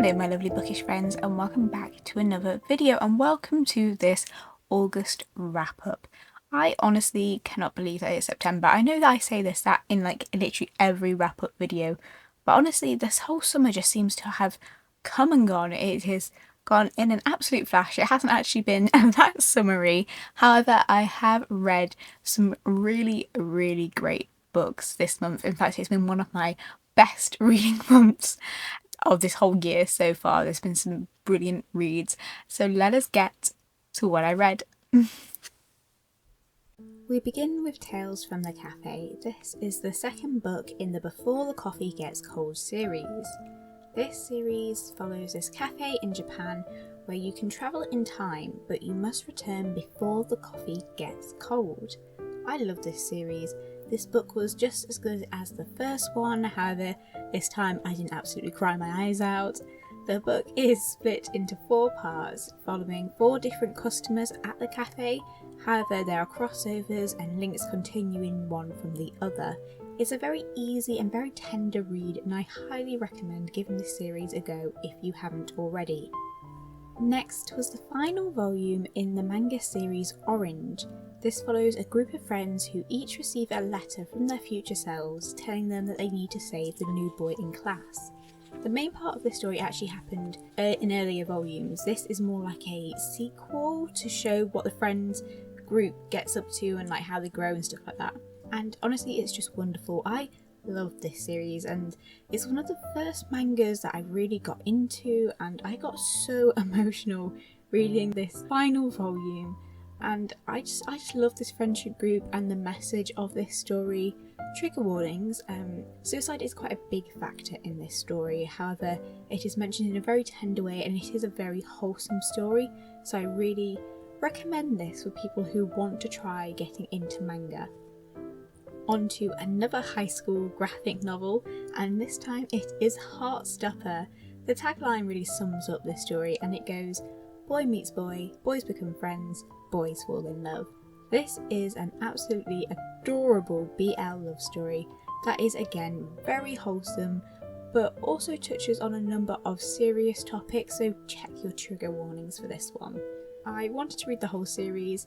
Hello my lovely bookish friends, and welcome back to another video, and welcome to this August wrap up. I honestly cannot believe that it's September. I know that I say that in like literally every wrap up video, but honestly this whole summer just seems to have come and gone. It has gone in an absolute flash. It hasn't actually been that summery. However, I have read some really great books this month. In fact, it's been one of my best reading months of this whole year so far. There's been some brilliant reads, so let us get to what I read. We begin with Tales from the Cafe. This is the second book in the Before the Coffee Gets Cold series. This series follows this cafe in Japan where you can travel in time, but you must return before the coffee gets cold. I love this series. This book was just as good as the first one, however, this time I didn't absolutely cry my eyes out. The book is split into 4 parts, following 4 different customers at the cafe. However, there are crossovers and links continuing one from the other. It's a very easy and very tender read, and I highly recommend giving this series a go if you haven't already. Next was the final volume in the manga series Orange. This follows a group of friends who each receive a letter from their future selves telling them that they need to save the new boy in class. The main part of the story actually happened in earlier volumes. This is more like a sequel to show what the friends group gets up to and like how they grow and stuff like that. And honestly, it's just wonderful. I love this series, and it's one of the first mangas that I really got into, and I got so emotional reading this final volume. And I just love this friendship group and the message of this story. Trigger warnings, suicide is quite a big factor in this story. However, it is mentioned in a very tender way, and it is a very wholesome story, so I really recommend this for people who want to try getting into manga. On to another high school graphic novel, and this time it is Heartstopper. The tagline really sums up this story, and it goes, "Boy meets boy, boys become friends, boys fall in love." This is an absolutely adorable BL love story that is again very wholesome, but also touches on a number of serious topics, so check your trigger warnings for this one. I wanted to read the whole series,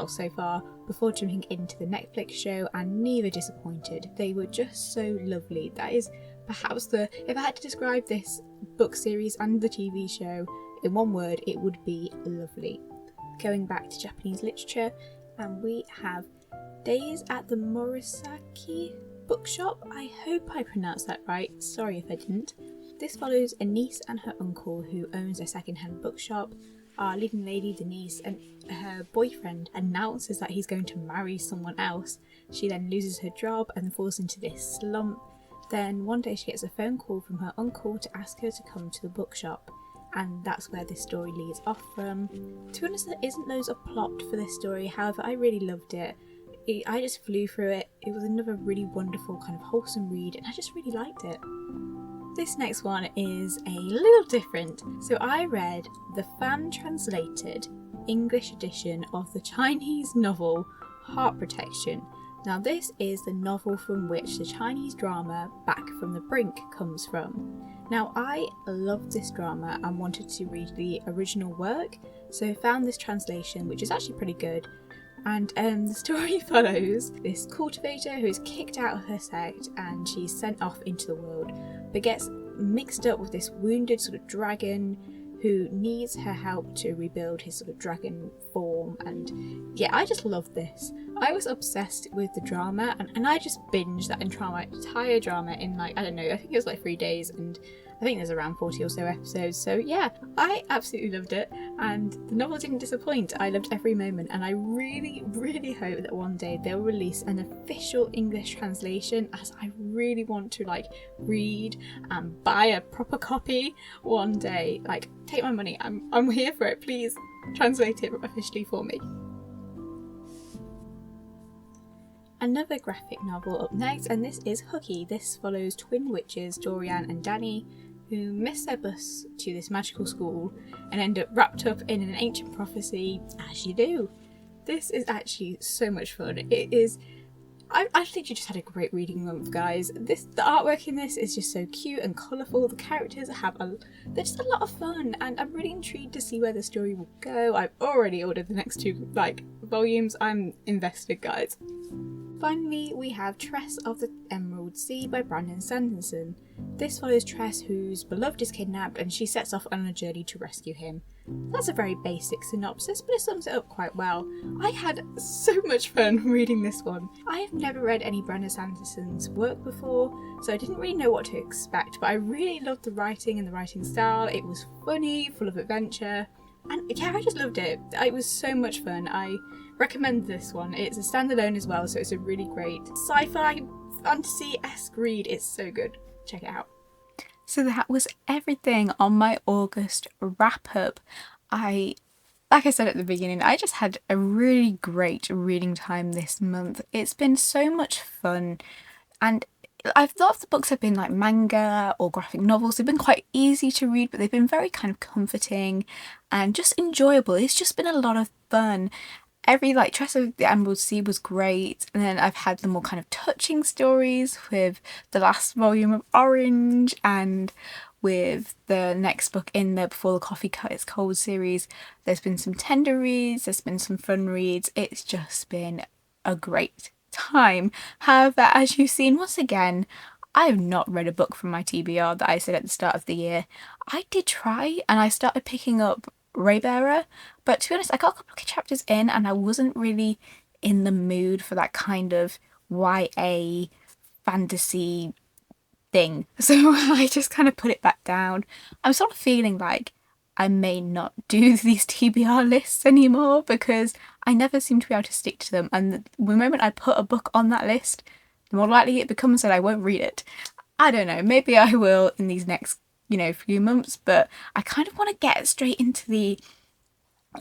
so far, before jumping into the Netflix show, and neither disappointed. They were just so lovely. That is perhaps if I had to describe this book series and the TV show in one word, it would be lovely. Going back to Japanese literature, and we have Days at the Morisaki bookshop. I hope I pronounced that right, sorry if I didn't. This follows a niece and her uncle who owns a second-hand bookshop. Our leading lady, Denise, and her boyfriend announces that he's going to marry someone else. She then loses her job and falls into this slump. Then one day she gets a phone call from her uncle to ask her to come to the bookshop, and that's where this story leads off from. To be honest, there isn't loads of plot for this story, however I really loved it. I just flew through it. It was another really wonderful kind of wholesome read, and I just really liked it. This next one is a little different. So I read the fan-translated English edition of the Chinese novel Heart Protection. Now this is the novel from which the Chinese drama Back from the Brink comes from. Now I loved this drama and wanted to read the original work, so I found this translation, which is actually pretty good. And the story follows this cultivator who is kicked out of her sect and she's sent off into the world, but gets mixed up with this wounded sort of dragon who needs her help to rebuild his sort of dragon form. And yeah, I just loved this. I was obsessed with the drama, and I just binged that entire drama in like, I don't know, I think it was like 3 days, and I think there's around 40 or so episodes, so yeah, I absolutely loved it, and the novel didn't disappoint. I loved every moment, and I really hope that one day they'll release an official English translation, as I really want to like read and buy a proper copy one day. Like, take my money, I'm here for it, please translate it officially for me. Another graphic novel up next, and this is Hooky. This follows twin witches Dorian and Danny, who miss their bus to this magical school and end up wrapped up in an ancient prophecy, as you do. This is actually so much fun. It is I literally just had a great reading month, guys. The artwork in this is just so cute and colourful. The characters they're just a lot of fun, and I'm really intrigued to see where the story will go. I've already ordered the next 2 volumes. I'm invested, guys. Finally, we have Tress of the Emerald Sea by Brandon Sanderson. This follows Tress, whose beloved is kidnapped, and she sets off on a journey to rescue him. That's a very basic synopsis, but it sums it up quite well. I had so much fun reading this one. I have never read any Brandon Sanderson's work before, so I didn't really know what to expect, but I really loved the writing and the writing style. It was funny, full of adventure, and yeah, I just loved it. It was so much fun. I recommend this one. It's a standalone as well, so it's a really great sci-fi fantasy-esque read. It's so good. Check it out. So that was everything on my August wrap up. Like I said at the beginning, I just had a really great reading time this month. It's been so much fun, and a lot of the books have been like manga or graphic novels. They've been quite easy to read, but they've been very kind of comforting and just enjoyable. It's just been a lot of fun. Tress of the Emerald Sea was great, and then I've had the more kind of touching stories with the last volume of Orange, and with the next book in the Before the Coffee Gets Cold series. There's been some tender reads, there's been some fun reads. It's just been a great time. However, as you've seen, once again, I have not read a book from my TBR that I said at the start of the year. I did try, and I started picking up Raybearer, but to be honest, I got a couple of chapters in and I wasn't really in the mood for that kind of YA fantasy thing, so I just kind of put it back down. I'm sort of feeling like I may not do these TBR lists anymore because I never seem to be able to stick to them, and the moment I put a book on that list, the more likely it becomes that I won't read it. I don't know, maybe I will in these next few months, but I kind of want to get straight into the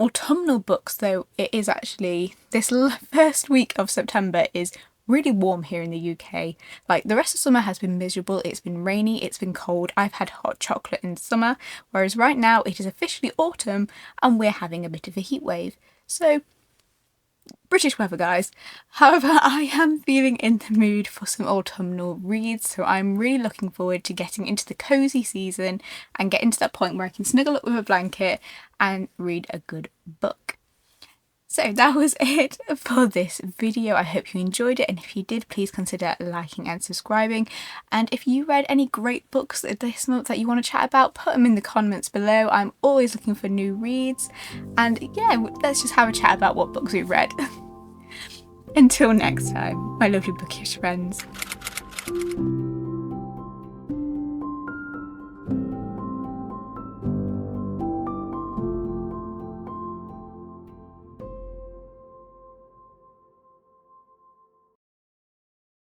autumnal books, though it is actually this first week of September is really warm here in the UK. Like, the rest of summer has been miserable. It's been rainy, it's been cold, I've had hot chocolate in summer, whereas right now it is officially autumn and we're having a bit of a heat wave. So British weather, guys. However, I am feeling in the mood for some autumnal reads, so I'm really looking forward to getting into the cosy season and getting to that point where I can snuggle up with a blanket and read a good book. So that was it for this video. I hope you enjoyed it, and if you did, please consider liking and subscribing. And if you read any great books this month that you want to chat about, put them in the comments below. I'm always looking for new reads, and yeah, let's just have a chat about what books we've read. Until next time, my lovely bookish friends.